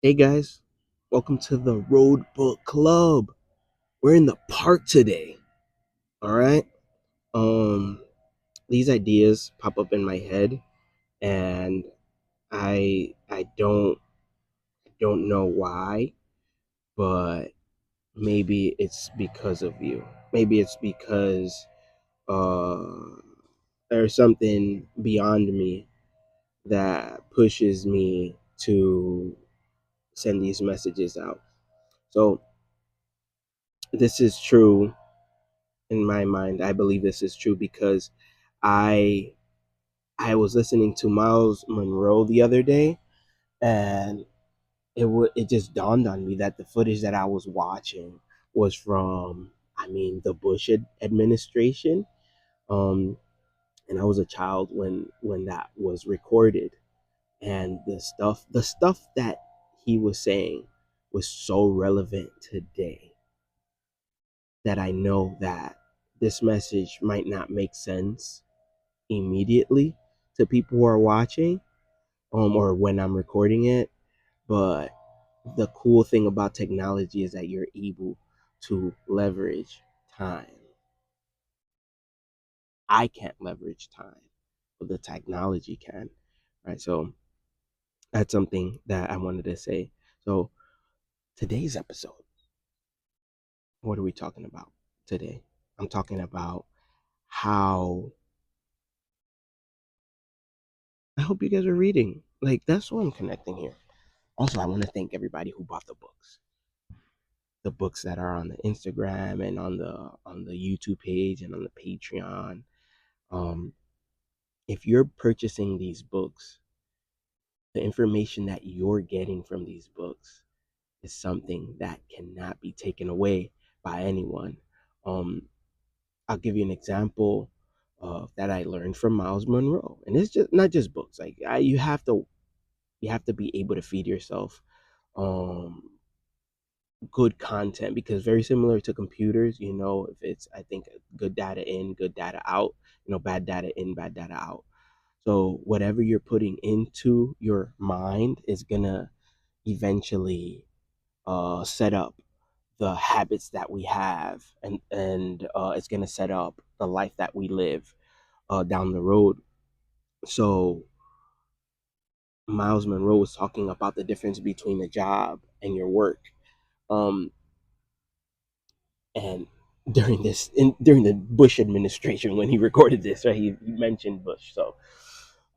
Hey guys, welcome to the Road Book Club. We're in the park today. All right. Um, these ideas pop up in my head, and I don't know why, but maybe it's because of you. Maybe it's because uh, there's something beyond me that pushes me to send these messages out. So this is true in my mind. I believe this is true because I I was listening to Miles Monroe the other day, and it just dawned on me that the footage that I was watching was from, the Bush administration. Um, and I was a child when that was recorded, and the stuff that he was saying was so relevant today that I know that this message might not make sense immediately to people who are watching, or when I'm recording it. But the cool thing about technology is that you're able to leverage time. I can't leverage time, but the technology can, right? So that's something that I wanted to say. So today's episode, what are we talking about today? I'm talking about how I hope you guys are reading. Like, that's what I'm connecting here. Also, I want to thank everybody who bought the books that are on the Instagram and on the YouTube page and on the Patreon. Um, if you're purchasing these books, the information that you're getting from these books is something that cannot be taken away by anyone. Um, I'll give you an example that I learned from Miles Monroe, and it's just not just books. Like you have to be able to feed yourself um, good content, because very similar to computers, if it's, I think, good data in, good data out, bad data in, bad data out. So whatever you're putting into your mind is gonna eventually set up the habits that we have, and it's gonna set up the life that we live down the road. So Miles Monroe was talking about the difference between a job and your work. Um, and during the Bush administration, when he recorded this, right, he mentioned Bush. So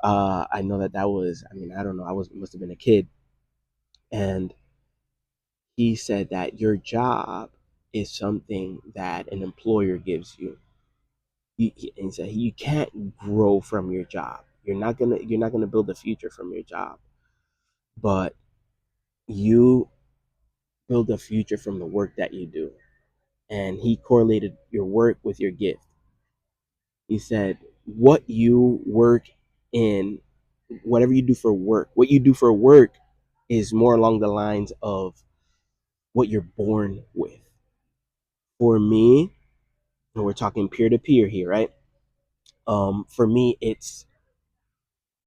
I know that was, I don't know, I was must have been a kid, and he said that your job is something that an employer gives you. And he said you can't grow from your job. You're not gonna build a future from your job, but you build a future from the work that you do. And he correlated your work with your gift. He said, what you work in, whatever you do for work, what you do for work is more along the lines of what you're born with. For me, and we're talking peer to peer here, right? For me,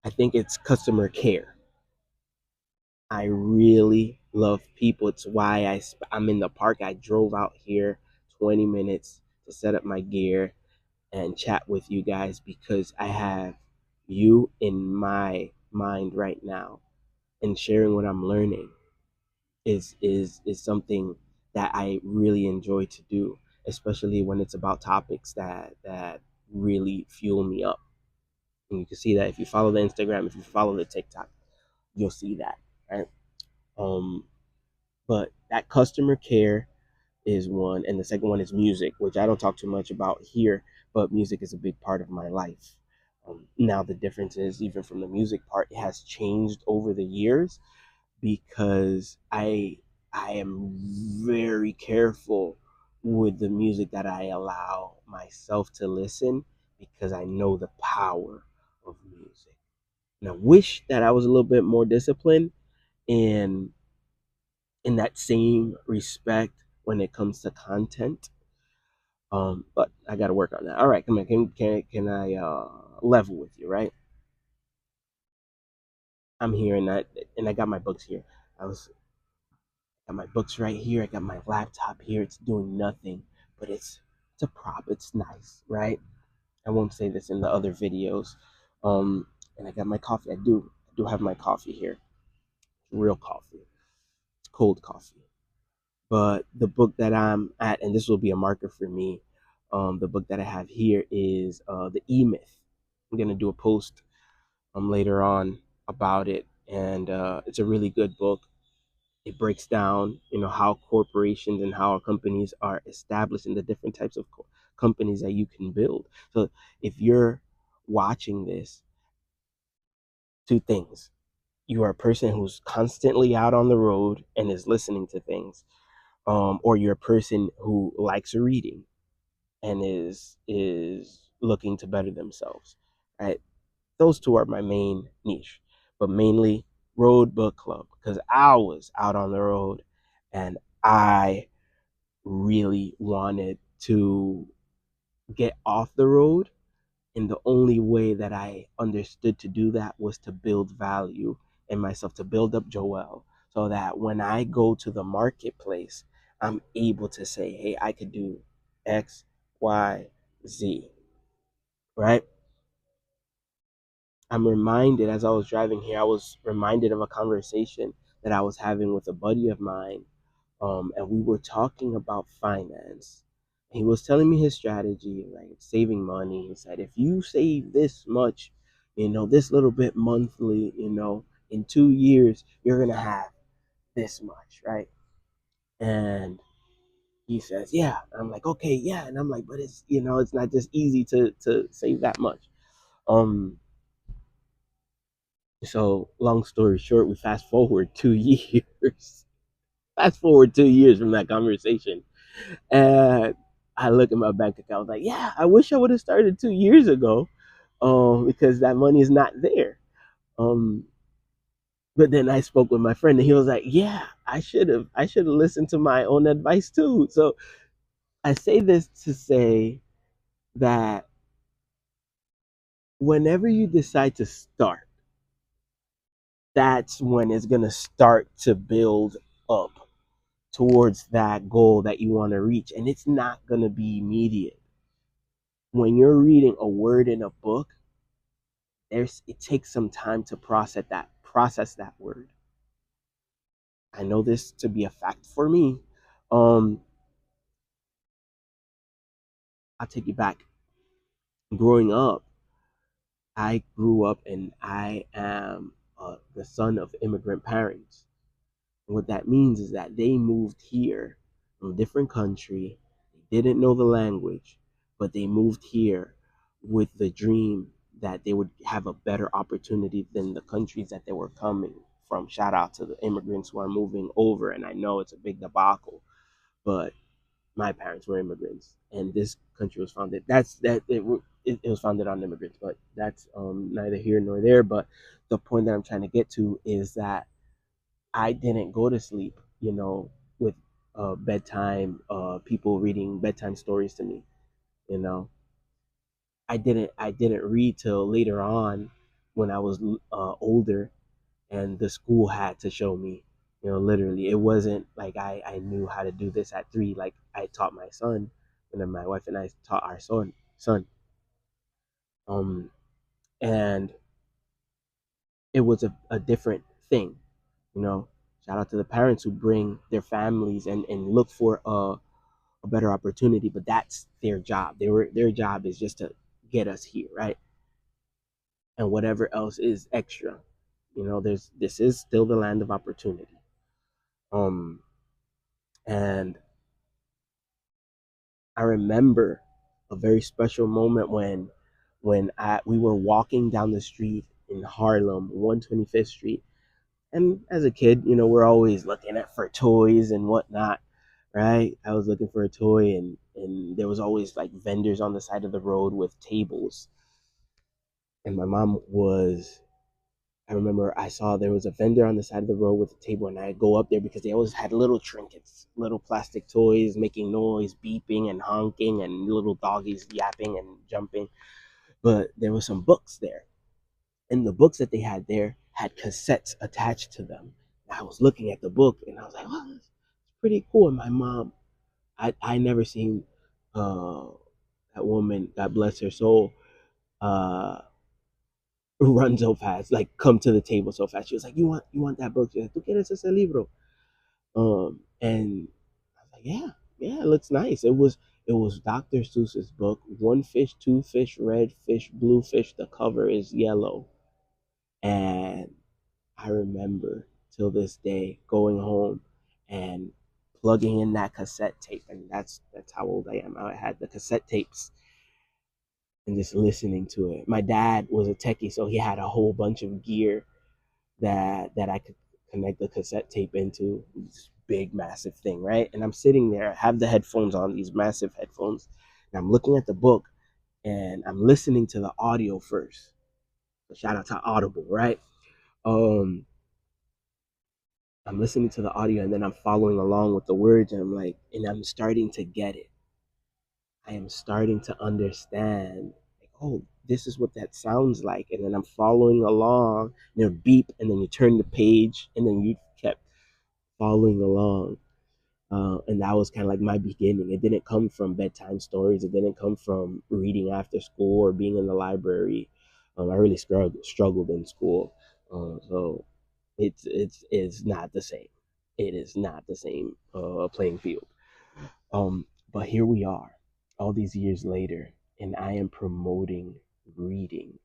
I think it's customer care. I really love people. It's why I'm in the park. I drove out here 20 minutes to set up my gear and chat with you guys because I have you in my mind right now, and sharing what I'm learning is something that I really enjoy to do, especially when it's about topics that really fuel me up. And you can see that if you follow the Instagram, if you follow the TikTok, you'll see that, right? Um, but that customer care is one, and the second one is music, which I don't talk too much about here, but music is a big part of my life. Now the difference is, even from the music part, it has changed over the years because I am very careful with the music that I allow myself to listen, because I know the power of music. And I wish that I was a little bit more disciplined in that same respect when it comes to content. But I got to work on that. All right, come on, can I level with you, right? I'm here, and I got my books here. I was Got my books right here. I got my laptop here. It's doing nothing, but it's a prop. It's nice, right? I won't say this in the other videos. And I got my coffee. I do have my coffee here. Real coffee. It's cold coffee. But the book that I'm at, and this will be a marker for me, the book that I have here is The E Myth. I'm gonna do a post later on about it, and it's a really good book. It breaks down, how corporations and how companies are established and the different types of companies that you can build. So if you're watching this, two things: you are a person who's constantly out on the road and is listening to things, or you're a person who likes reading and is looking to better themselves. Right? Those two are my main niche, but mainly road book club because I was out on the road and I really wanted to get off the road. And the only way that I understood to do that was to build value in myself, to build up Joel, so that when I go to the marketplace, I'm able to say, hey, I could do X, Y, Z, right? I'm reminded as I was driving here, I was reminded of a conversation that I was having with a buddy of mine, and we were talking about finance. He was telling me his strategy, like saving money. He said, if you save this much, this little bit monthly, in 2 years, you're gonna have this much, right? And he says, yeah. I'm like, okay, yeah. And I'm like, but it's not just easy to save that much. Um, so long story short, we fast forward 2 years. Fast forward 2 years from that conversation. And I look at my bank account, I was like, yeah, I wish I would have started 2 years ago, because that money is not there. Um, but then I spoke with my friend, and he was like, yeah, I should have listened to my own advice too. So I say this to say that whenever you decide to start, that's when it's gonna start to build up towards that goal that you want to reach, and it's not gonna be immediate. When you're reading a word in a book, it takes some time to process that word. I know this to be a fact for me. um I'll take you back. Growing up, I grew up and I am the son of immigrant parents. And what that means is that they moved here from a different country. They didn't know the language, but they moved here with the dream that they would have a better opportunity than the countries that they were coming from. Shout out to the immigrants who are moving over. And I know it's a big debacle, but my parents were immigrants, and this country was founded. It was founded on immigrants, but that's neither here nor there. But the point that I'm trying to get to is that I didn't go to sleep, with bedtime, people reading bedtime stories to me. You know, I didn't read till later on when I was older, and the school had to show me. Literally, it wasn't like I knew how to do this at 3, like I taught my son, and then my wife and I taught our son. Um, and it was a different thing. You know, Shout out to the parents who bring their families and look for a better opportunity, but that's their job. Their job is just to get us here, right? And whatever else is extra, this is still the land of opportunity. Um, and I remember a very special moment when we were walking down the street in Harlem, 125th Street. And as a kid, we're always looking at for toys and whatnot, right? I was looking for a toy, and there was always like vendors on the side of the road with tables. And my mom was I remember I saw there was a vendor on the side of the road with a table, and I'd go up there because they always had little trinkets, little plastic toys making noise, beeping and honking, and little doggies yapping and jumping. But there were some books there, and the books that they had there had cassettes attached to them. And I was looking at the book, and I was like, "What?" pretty cool. And my mom, I never seen uh that woman, God bless her soul, uh run so fast, like come to the table so fast. She was like, you want that book? She's like, ¿Tú quieres ese libro? And I was like, yeah, it looks nice. It was Dr. Seuss's book. One fish, two fish, red fish, blue fish. The cover is yellow. And I remember till this day going home and plugging in that cassette tape, and that's how old I am. I had the cassette tapes and just listening to it. My dad was a techie, so he had a whole bunch of gear that I could connect the cassette tape into. This big, massive thing, right? And I'm sitting there, I have the headphones on, these massive headphones, and I'm looking at the book and I'm listening to the audio first. So shout out to Audible, right? Um, I'm listening to the audio and then I'm following along with the words and I'm starting to get it. I am starting to understand, like, oh, this is what that sounds like. And then I'm following along, beep, and then you turn the page and then you kept following along. And that was kind of like my beginning. It didn't come from bedtime stories. It didn't come from reading after school or being in the library. I really struggled in school. So it's not the same. It is not the same playing field. But here we are, all these years later, and I am promoting reading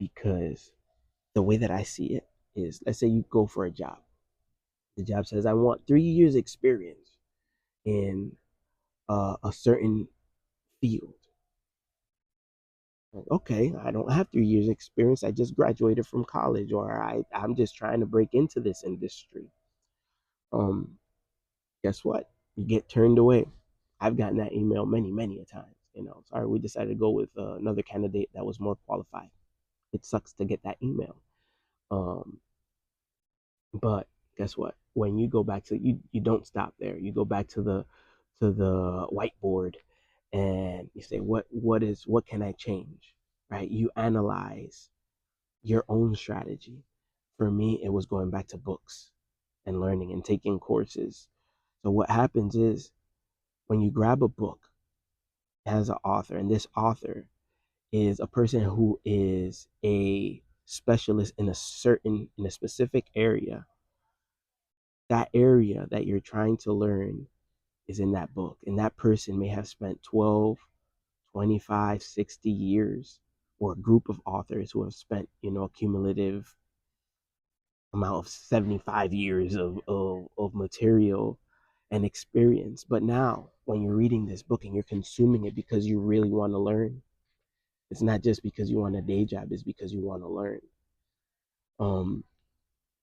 because the way that I see it is, let's say you go for a job. The job says, I want 3 years experience in a certain field. Like, okay, I don't have 3 years experience. I just graduated from college, or I'm just trying to break into this industry. Um, Guess what? You get turned away. I've gotten that email many, many a times. Sorry, we decided to go with another candidate that was more qualified. It sucks to get that email. Um, but guess what? When you go back to you don't stop there. You go back to the whiteboard and you say, what can I change? Right? You analyze your own strategy. For me, it was going back to books and learning and taking courses. So what happens is when you grab a book as an author, and this author is a person who is a specialist in a specific area, that area that you're trying to learn is in that book. And that person may have spent 12, 25, 60 years, or a group of authors who have spent, a cumulative amount of 75 years of material and experience. But now, when you're reading this book and you're consuming it because you really want to learn, it's not just because you want a day job, it's because you want to learn. Um,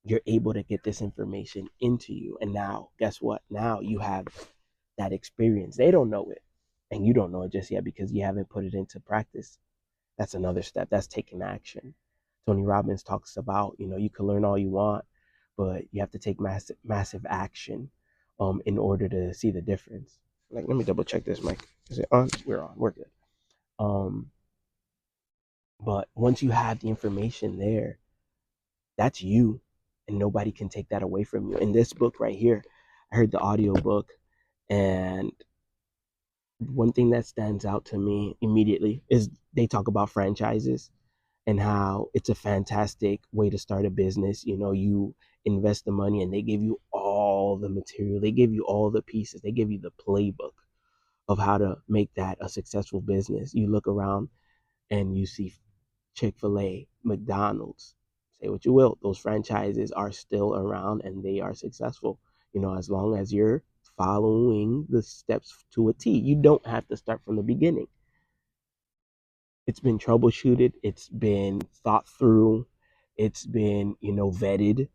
you're able to get this information into you. And now, guess what? Now you have that experience. They don't know it, and you don't know it just yet because you haven't put it into practice. That's another step. That's taking action. Tony Robbins talks about, you can learn all you want, but you have to take massive action in order to see the difference. Like, let me double check this, Mike. Is it on? We're on. We're good. Um, but once you have the information there, that's you, and nobody can take that away from you. In this book right here, I heard the audio book, and one thing that stands out to me immediately is they talk about franchises and how it's a fantastic way to start a business. You invest the money and they give you all the material, they give you all the pieces, they give you the playbook of how to make that a successful business. You look around and you see Chick-fil-A, McDonald's, say what you will, those franchises are still around and they are successful. As long as you're following the steps to a T, you don't have to start from the beginning. It's been troubleshooted, it's been thought through, it's been, vetted,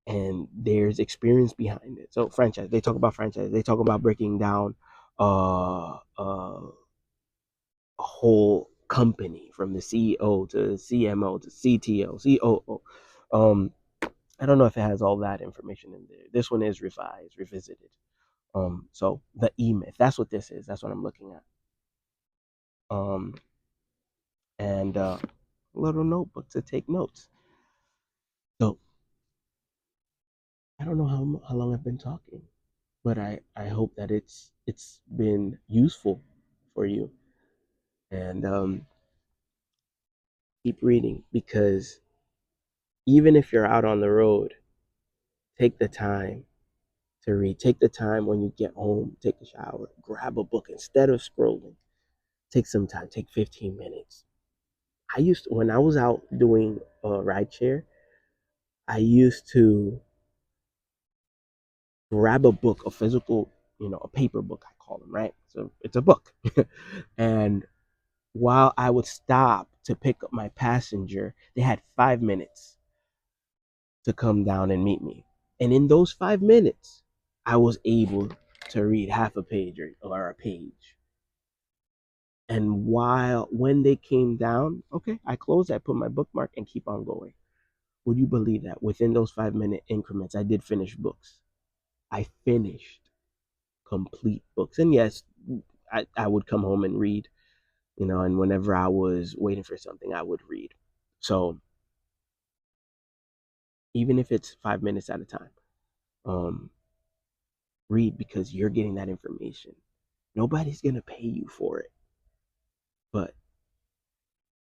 and there's experience behind it. So they talk about franchise, they talk about breaking down a whole company from the CEO to CMO to CTO, COO. Um, I don't know if it has all that information in there. This one is revisited. So the E Myth, that's what this is. That's what I'm looking at. Um, and a little notebook to take notes. So I don't know how long I've been talking, but I hope that it's been useful for you. And keep reading, because even if you're out on the road, take the time to read. Take the time when you get home, take a shower, grab a book instead of scrolling. Take some time, take 15 minutes. When I was out doing ride share, I used to grab a book, a physical, a paper book, I call them, right? So it's a book. And while I would stop to pick up my passenger, they had 5 minutes to come down and meet me. And in those 5 minutes, I was able to read half a page or a page. And when they came down, okay, I closed, I put my bookmark and keep on going. Would you believe that within those 5 minute increments, I did finish books? I finished complete books. And yes, I would come home and read, and whenever I was waiting for something, I would read. So even if it's 5 minutes at a time, um, read, because you're getting that information. Nobody's gonna pay you for it. But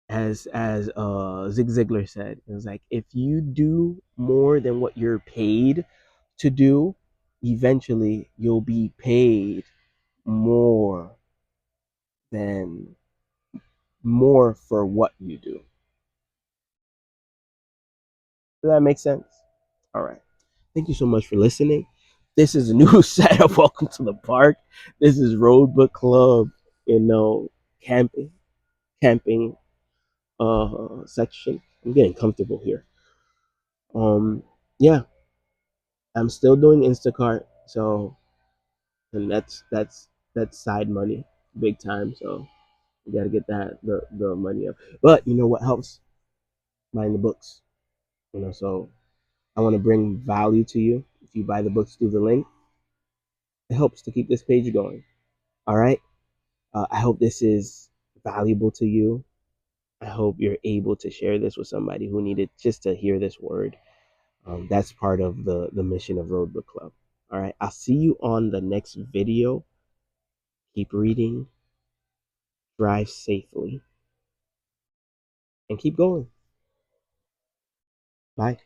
as Zig Ziglar said, it was like, if you do more than what you're paid to do, eventually you'll be paid more than more for what you do. Does that make sense? All right. Thank you so much for listening. This is a new set of Welcome to the Park. This is Road Book Club, camping, camping section. I'm getting comfortable here. Yeah, I'm still doing Instacart, so, and that's side money, big time. So you got to get the money up. But you know what helps? Buying the books. So I want to bring value to you. If you buy the books through the link, it helps to keep this page going. All right. I hope this is valuable to you. I hope you're able to share this with somebody who needed just to hear this word. That's part of the mission of Road Book Club. All right. I'll see you on the next video. Keep reading, drive safely, and keep going. Bye.